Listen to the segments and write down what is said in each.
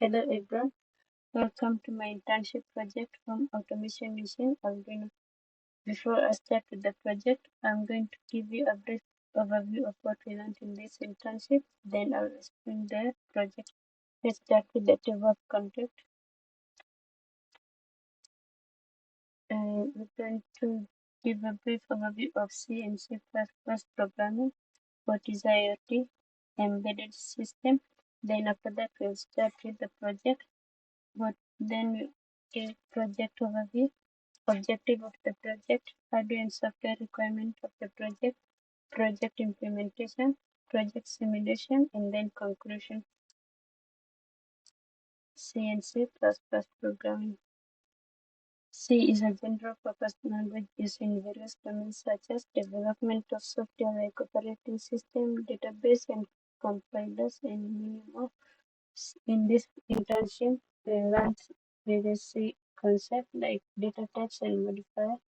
Hello everyone, welcome to my internship project from automation machine Arduino. Before I start with the project, I'm going to give you a brief overview of what we learned in this internship, then I'll explain the project. Let's start with the table of content. We're going to give a brief overview of C and C++ programming, what is IoT, embedded system. Then after that, we'll start with the project. Then we give project overview, objective of the project, hardware and software requirement of the project implementation, project simulation, and then conclusion. C and C++ programming. C is a general purpose language used in various domains such as development of software like operating system, database, and compilers, and many more. In this internship, we learned various C concepts like data types and modifiers.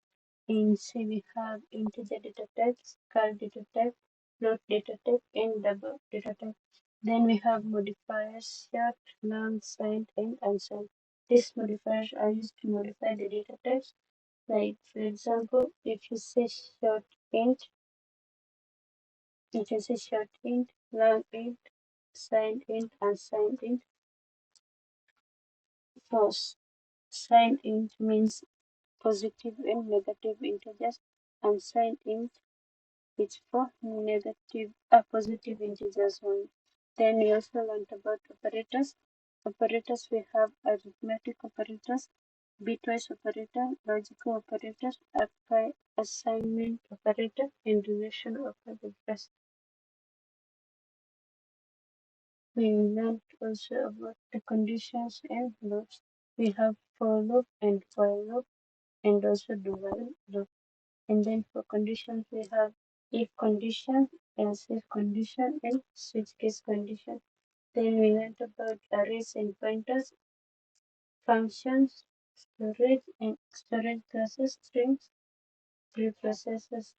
In C, we have integer data types, char data type, float data type, and double data type. Then we have modifiers, short, long, signed, and unsigned. These modifiers are used to modify the data types. Like, for example, if you say short int, you can say short int, long int, signed int, unsigned int. False. Signed int means positive and negative integers, unsigned int it's for positive integers only. Then we also learned about operators. Operators we have arithmetic operators, bitwise operator, logical operators, assignment operator, and relational operators. We learned also about the conditions and loops. We have for loop and while loop, and also the while loop. And then for conditions, we have if condition, else if condition, and switch case condition. Then we learned about arrays and pointers, functions, storage classes, strings, preprocessors.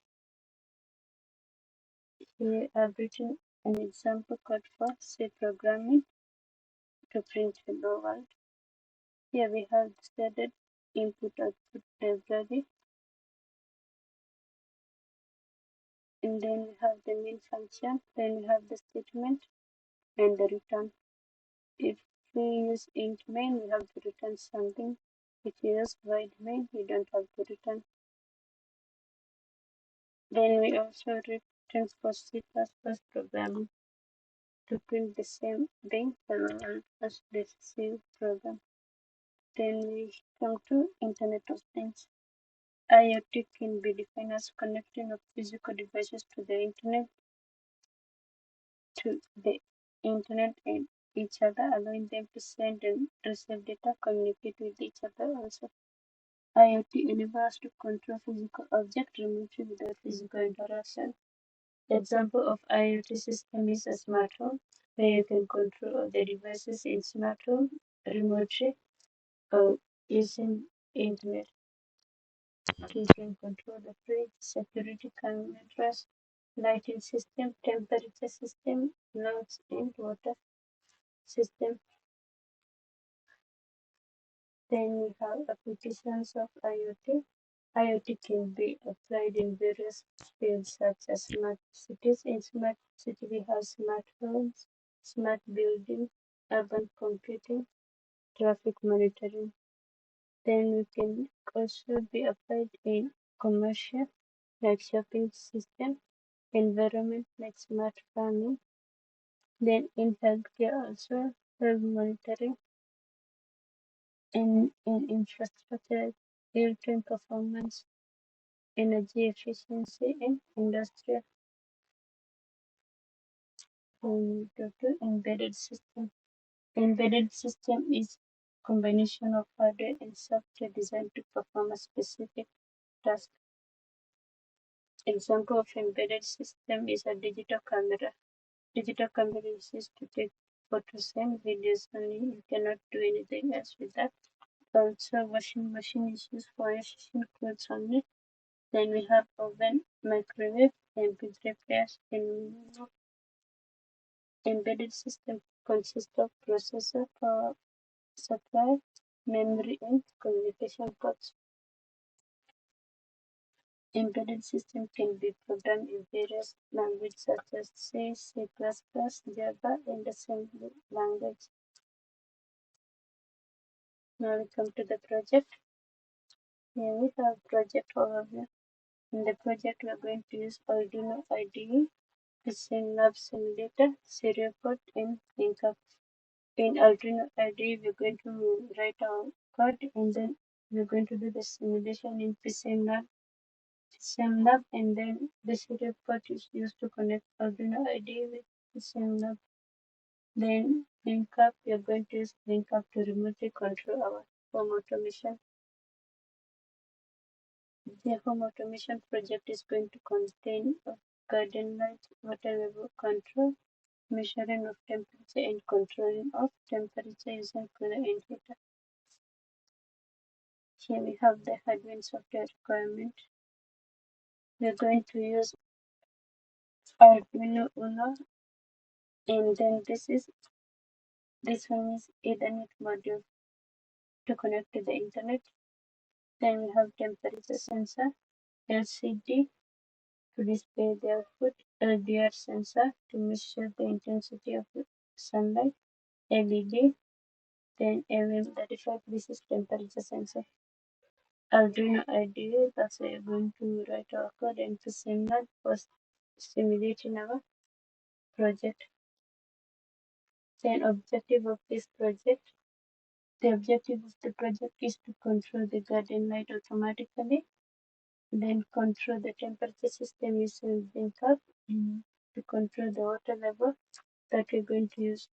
Here I've written an example code for C programming to print hello world. Here we have the standard input-output library. And then we have the main function, then we have the statement and the return. If we use int main, we have to return something. If you use void main, you don't have to return. Then we also return for C++ programming to print the same thing as the C program. Then we come to Internet of Things. IoT can be defined as connecting of physical devices to the internet and each other, allowing them to send and receive data, communicate with each other also. IoT enables to control physical objects remotely without physical interaction. The example of IoT system is a smart home, where you can control all the devices in smart home remotely or using internet. You can control the fridge, security cameras, lighting system, temperature system, locks, and water system. Then we have applications of IoT. IoT can be applied in various fields such as smart cities. In smart city, we have smart homes, smart building, urban computing, traffic monitoring. Then we can also be applied in commercial, like shopping system, environment, like smart farming. Then in healthcare also, health monitoring, in infrastructure, real-time performance, energy efficiency, and industrial. Go to embedded system. Embedded system is combination of hardware and software designed to perform a specific task. Example of embedded system is a digital camera. Digital camera is used to take photos and videos only. You cannot do anything else with that. Also, washing machine is used for washing clothes only. Then we have oven, microwave, MP3 players, and embedded system consists of processor, power supply, memory, and communication ports. Embedded system can be programmed in various languages such as C, C++, Java, and assembly language. Now we come to the project. Here we have project overview. In the project, we are going to use Arduino IDE, the Lab Simulator, serial port, and linkup. In Arduino IDE, we're going to write our code and then we're going to do the simulation in PCMLab, and then the serial port is used to connect Arduino IDE with PCMLab. Then linkup, we're going to use linkup to remotely control our home automation. The home automation project is going to contain a garden light, water level control, measuring of temperature and controlling of temperature using cooler and heater. Here we have the hardware and software requirement. We are going to use Arduino Uno, and then this one is Ethernet module to connect to the internet. Then we have temperature sensor, LCD to display the output, LDR sensor to measure the intensity of the sunlight, LED, then LM35, this is temperature sensor. Arduino IDE, that's why we're going to write our code and to send that for simulating our project. Then objective of this project. The objective of the project is to control the garden light automatically, then control the temperature system using linkup, to control the water level that we're going to use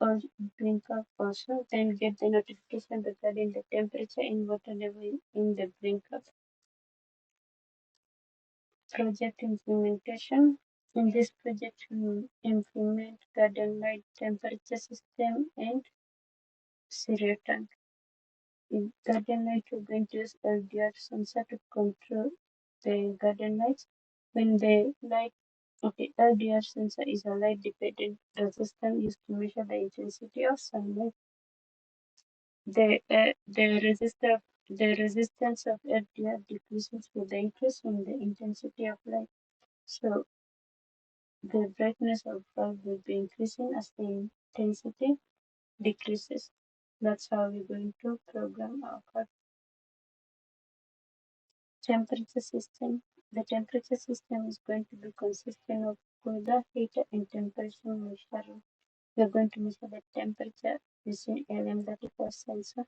or linkup also, then get the notification regarding the temperature and water level in the linkup. Project implementation. In this project, we implement garden light temperature system and cereal tank. In garden light, we're going to use LDR sensor to control the garden lights. When the light, LDR sensor is a light dependent resistor used to measure the intensity of sunlight. The resistance of LDR decreases with the increase in the intensity of light. So the brightness of bulb will be increasing as the intensity decreases. That's how we're going to program our code. Temperature system. The temperature system is going to be consistent of cooler, heater, and temperature measuring. We're going to measure the temperature using LM35 sensor.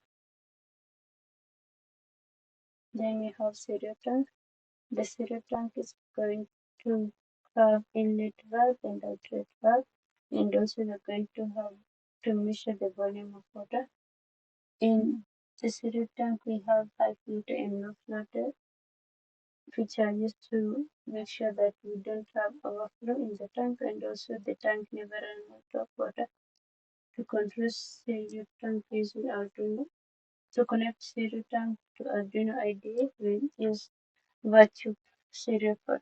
Then we have cereal tank. The cereal tank is going to have inlet valve and outlet valve, and also we're going to have to measure the volume of water. In the cereal tank, we have high filter and low filter, which are used to make sure that we don't have overflow in the tank, and also the tank never run out of water. To control cereal tank using Arduino. To connect cereal tank to Arduino IDE, we use virtual serial port.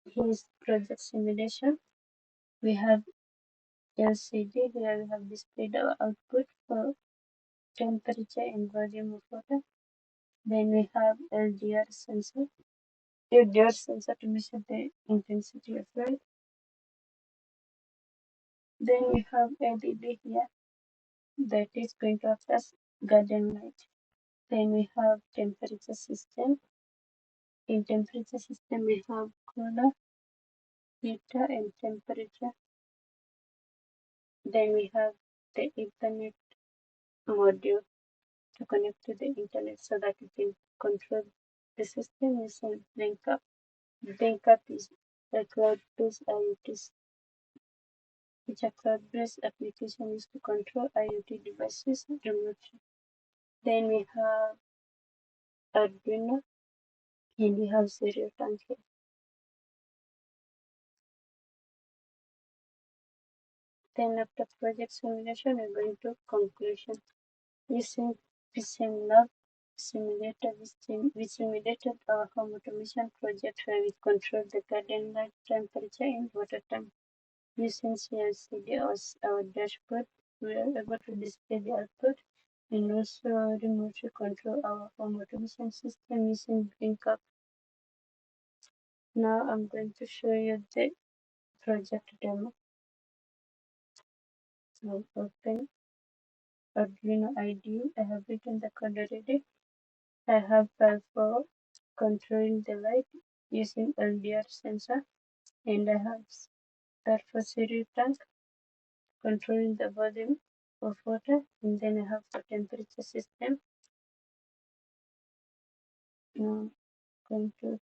Here is project simulation. We have LCD. Here we have displayed our output for temperature and volume of water. Then we have LDR sensor. LDR sensor to measure the intensity of light. Then we have LED here that is going to act as garden light. Then we have temperature system. In temperature system we have cooler, heater, and temperature. Then we have the Ethernet module to connect to the internet so that we can control the system using linkup. Linkup is a cloud-based IoT, which a cloud-based application used to control IoT devices remotely. Then we have Arduino and we have serial tank here. Then after project simulation, we're going to conclusion. Using PCMLab simulator, we simulated our home automation project where we control the garden light temperature and water temp. Using CLCD as our dashboard, we are able to display the output and also remotely control our home automation system using BlinkUp. Now I'm going to show you the project demo. So open Arduino IDE. I have written the code already. I have file for controlling the light using LDR sensor, and I have that for cereal tank controlling the volume of water, and then I have the temperature system. Now going to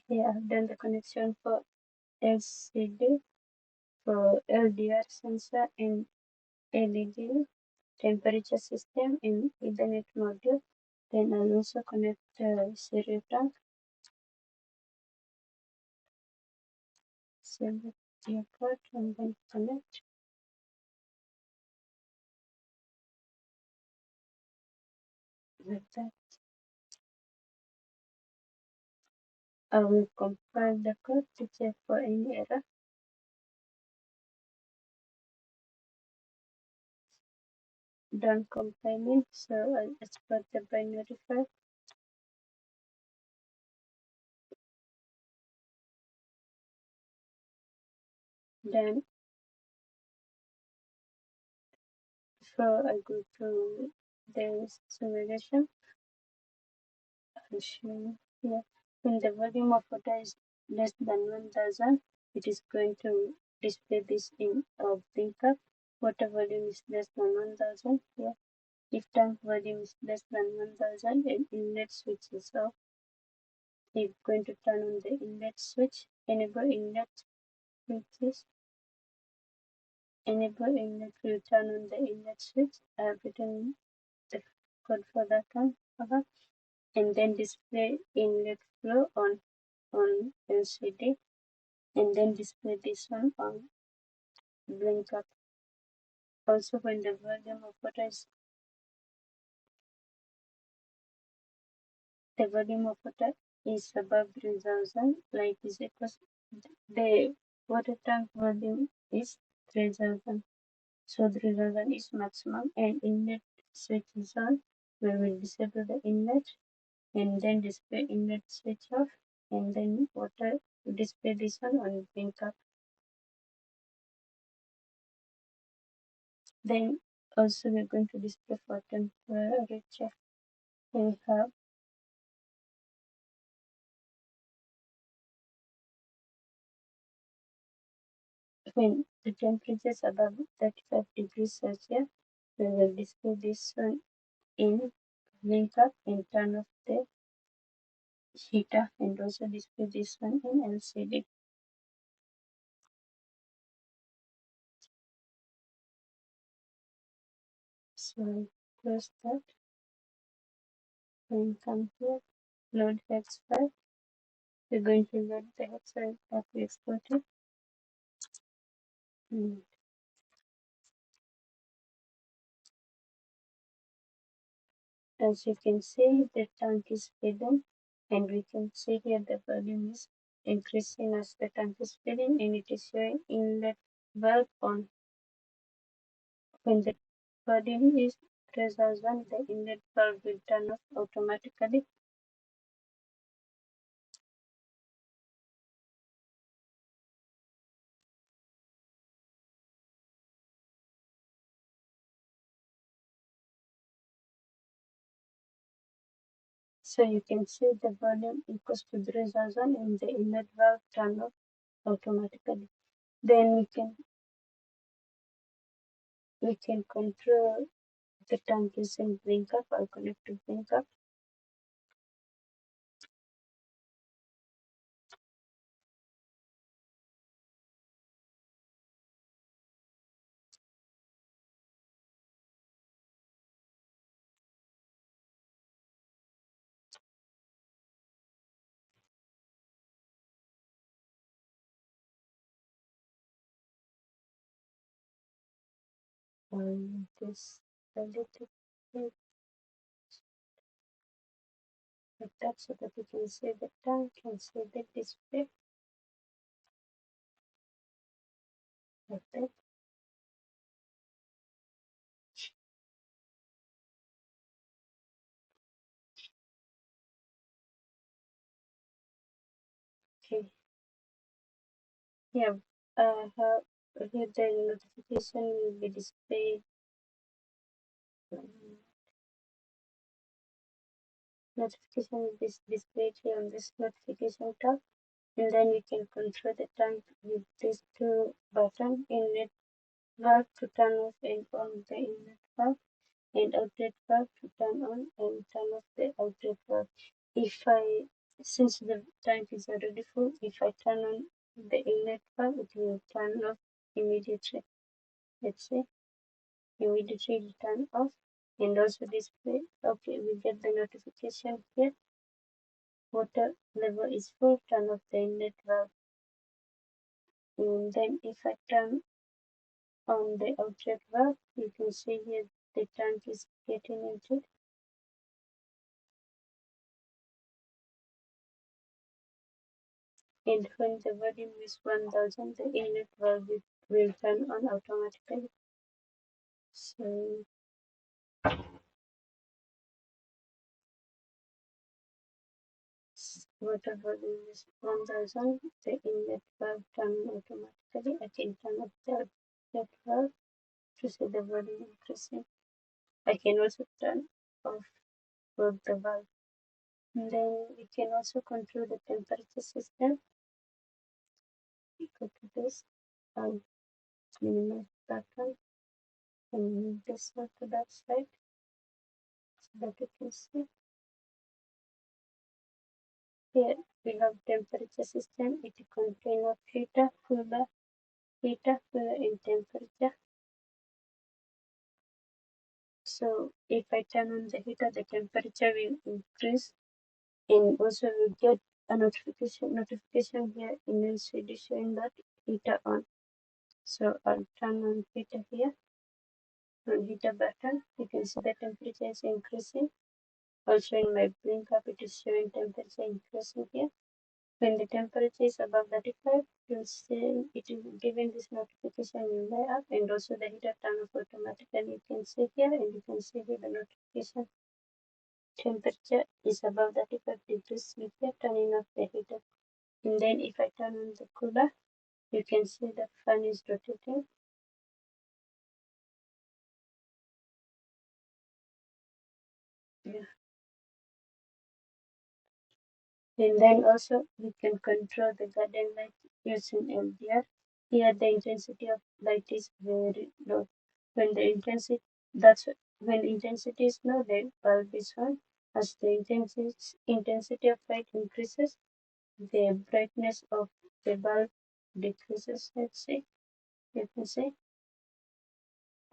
here I've done the connection for LCD, for LDR sensor and LED temperature system in Ethernet module. Then I'll also connect serial tank. Select the port and then connect. Like that. I will compile the code to check for any error. Done compiling, so I'll export the binary file. Then before I go to the simulation, I'll show you here. When the volume of water is less than 1000, it is going to display this in a blinker. Water volume is less than 1000 here. If tank volume is less than 1000 and inlet switch is off, it's going to turn on the inlet switch. Enable inlet switches. Enable inlet will turn on the inlet switch. I have written the code for that one. And then display inlet flow on LCD, and then display this one on BlinkUp. Also, when the volume of water is above 3000, like is equals, the water tank volume is 3000. So 3000 is maximum, and inlet switch is on. We will disable the inlet and then display inlet switch off, and then water display this one on BlinkUp. Then also we're going to display for temperature. We have when the temperature is above 35 degrees Celsius, we will display this one in BlinkUp and turn off the heater, and also display this one in LCD. So close that and come here, load hex file. We're going to load the hex file that we exported. As you can see, the tank is filling, and we can see here the volume is increasing as the tank is filling, and it is showing inlet valve on. When the volume is 3000, the inlet valve will turn off automatically. So you can see the volume equals to 3000 and the inlet valve turn off automatically. Then we can control the tank using BlinkUp. I'll connect to BlinkUp. this a little bit like that so that you can see the time, can see the display like that. Okay, here, here the notification will be displayed. Notification will be displayed here on this notification tab, and then we can control the time with these two buttons: inlet valve to turn off and on the inlet valve, and outlet valve to turn on and turn off the outlet valve. Since the tank is already full, if I turn on the inlet valve, it will turn off immediately. Let's see, immediately it turn off, and also display. Okay, we get the notification here. Water level is full, turn off the inlet valve. And then if I turn on the outlet valve, you can see here the tank is getting empty. And when the volume is 1000, the inlet valve will turn on automatically. So water volume is 1000, the inlet valve turn on automatically. I can turn off the outlet valve to see the volume increasing. I can also turn off both the valve. And then we can also control the temperature system. We go to this and minimize that one and move this one to that side so that you can see. Here we have temperature system. It contains heater, cooler, and temperature. So if I turn on the heater, the temperature will increase, and also we get a notification here in LCD showing that heater on. So I'll turn on heater here. On heater button, you can see the temperature is increasing. Also in my blinker, it is showing temperature increasing here. When the temperature is above 35, you'll see it is giving this notification will light up, and also the heater turn off automatically. You can see here, and you can see here the notification temperature is above 35 degrees. You can turning off the heater. And then if I turn on the cooler, you can see the fan is rotating. Yeah. And then also we can control the garden light using LDR. Here the intensity of light is very low. When the intensity that's when intensity is low, the bulb is on. As the intensity of light increases, the brightness of the bulb decreases. Let's say you can say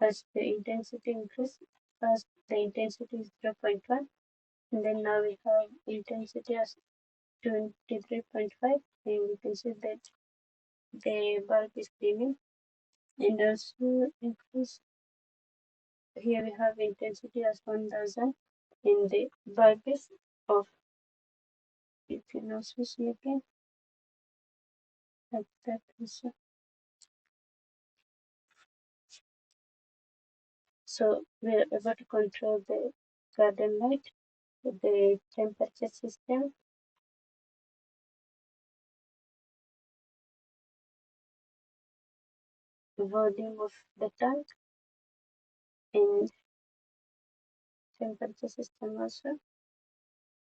as the intensity increases, as the intensity is 0.1, and then now we have intensity as 23.5, and we can see that the bulb is dimming, and also increase. Here we have intensity as 1000, and the bulb is off. You can also see again like that also. So we are able to control the garden light, the temperature system, the volume of the tank, and temperature system also.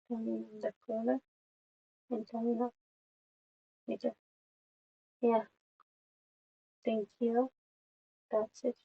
Turning on the cooler and turning off heater. Yeah, thank you. That's it.